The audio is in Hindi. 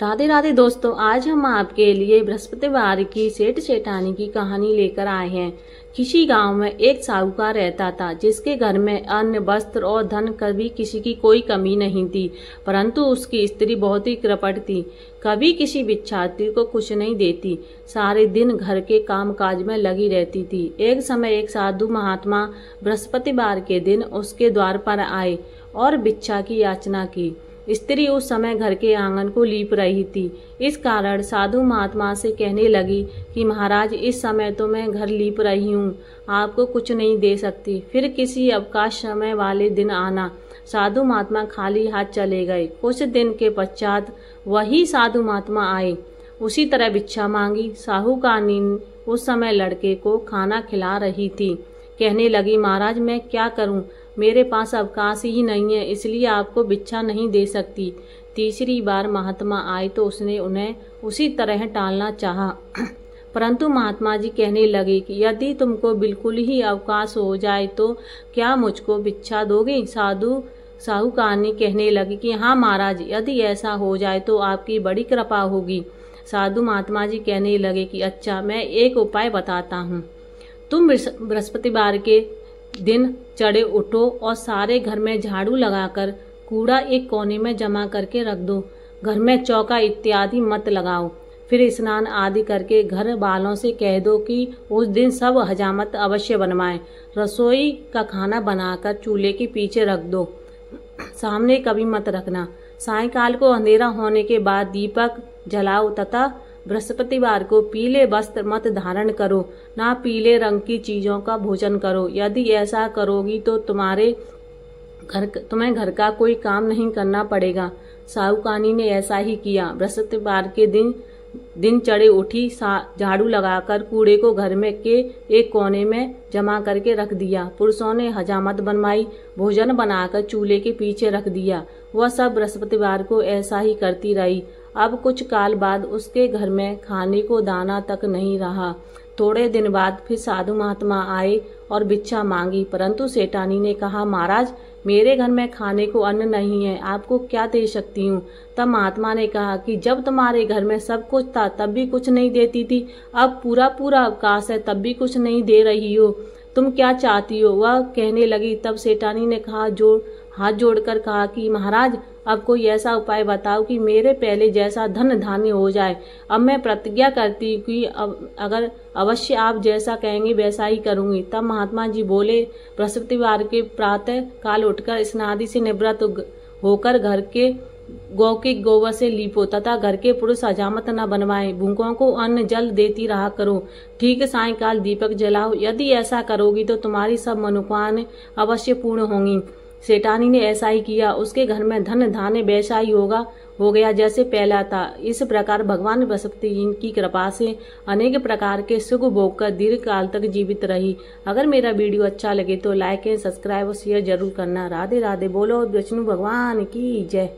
राधे राधे दोस्तों, आज हम आपके लिए बृहस्पतिवार की सेठ सेठानी की कहानी लेकर आए हैं। किसी गांव में एक साहूकार रहता था जिसके घर में अन्न, वस्त्र और धन कभी किसी की कोई कमी नहीं थी। परंतु उसकी स्त्री बहुत ही कृपण थी, कभी किसी भिक्षार्थी को कुछ नहीं देती, सारे दिन घर के काम काज में लगी रहती थी। एक समय एक साधु महात्मा बृहस्पतिवार के दिन उसके द्वार पर आए और भिक्षा की याचना की। स्त्री उस समय घर के आंगन को लीप रही थी। इस कारण साधु महात्मा से कहने लगी कि महाराज, इस समय तो मैं घर लीप रही हूँ, आपको कुछ नहीं दे सकती, फिर किसी अवकाश समय वाले दिन आना। साधु महात्मा खाली हाथ चले गए। कुछ दिन के पश्चात वही साधु महात्मा आए, उसी तरह भिक्षा मांगी। साहूकारनी उस समय लड़के को खाना खिला रही थी। कहने लगी, महाराज मैं क्या करूं, मेरे पास अवकाश ही नहीं है, इसलिए आपको भिक्षा नहीं दे सकती। तीसरी बार महात्मा आए तो उसने उन्हें उसी तरह टालना चाहा, परंतु महात्मा जी कहने लगे कि यदि तुमको बिल्कुल ही अवकाश हो जाए तो क्या मुझको भिक्षा दोगे? साहूकारनी कहने लगी कि हाँ महाराज, यदि ऐसा हो जाए तो आपकी बड़ी कृपा होगी। साधु महात्मा जी कहने लगे कि अच्छा, मैं एक उपाय बताता हूँ। तुम बृहस्पतिवार के दिन चढ़े उठो और सारे घर में झाड़ू लगाकर कूड़ा एक कोने में जमा करके रख दो। घर में चौका इत्यादि मत लगाओ। फिर स्नान आदि करके घर वालों से कह दो कि उस दिन सब हजामत अवश्य बनवाएं। रसोई का खाना बनाकर चूल्हे के पीछे रख दो, सामने कभी मत रखना। सायंकाल को अंधेरा होने के बाद दीपक जलाओ तथा बृहस्पतिवार को पीले वस्त्र मत धारण करो, ना पीले रंग की चीजों का भोजन करो। यदि ऐसा करोगी तो तुम्हें घर का कोई काम नहीं करना पड़ेगा। साहूकारनी ने ऐसा ही किया। बृहस्पतिवार के दिन चढ़े उठी, झाड़ू लगाकर कूड़े को घर में के एक कोने में जमा करके रख दिया। पुरुषों ने हजामत बनवाई, भोजन बनाकर चूल्हे के पीछे रख दिया। वह सब बृहस्पतिवार को ऐसा ही करती रही। अब कुछ काल बाद उसके घर में खाने को दाना तक नहीं रहा। थोड़े दिन बाद फिर साधु महात्मा आए और भिक्षा मांगी, परंतु सेठानी ने कहा, महाराज मेरे घर में खाने को अन्न नहीं है, आपको क्या दे सकती हूँ। तब महात्मा ने कहा कि जब तुम्हारे घर में सब कुछ था तब भी कुछ नहीं देती थी, अब पूरा अवकाश है तब भी कुछ नहीं दे रही हो, तुम क्या चाहती हो? वह कहने लगी। तब सेठानी ने हाथ जोड़कर कहा कि महाराज, अब कोई ऐसा उपाय बताओ कि मेरे पहले जैसा धन धान्य हो जाए। अब मैं प्रतिज्ञा करती कि अगर अवश्य आप जैसा कहेंगे वैसा ही करूंगी। तब महात्मा जी बोले, बृहस्पतिवार के प्रातः काल उठकर स्नादि से निवृत्त होकर घर के गौ के गोबर से लीपो तथा घर के पुरुष हजामत न बनवाएं। भूखों को अन्न जल देती रहा करो। ठीक सायंकाल दीपक जलाओ। यदि ऐसा करोगी तो तुम्हारी सब मनोकामनाएं अवश्य पूर्ण होंगी। सेठानी ने ऐसा ही किया। उसके घर में धन धान्य वैसा ही हो गया जैसे पहला था। इस प्रकार भगवान बृहस्पति की कृपा से अनेक प्रकार के सुख भोग कर दीर्घ काल तक जीवित रही। अगर मेरा वीडियो अच्छा लगे तो लाइक एंड सब्सक्राइब और शेयर जरूर करना। राधे राधे। बोलो विष्णु भगवान की जय।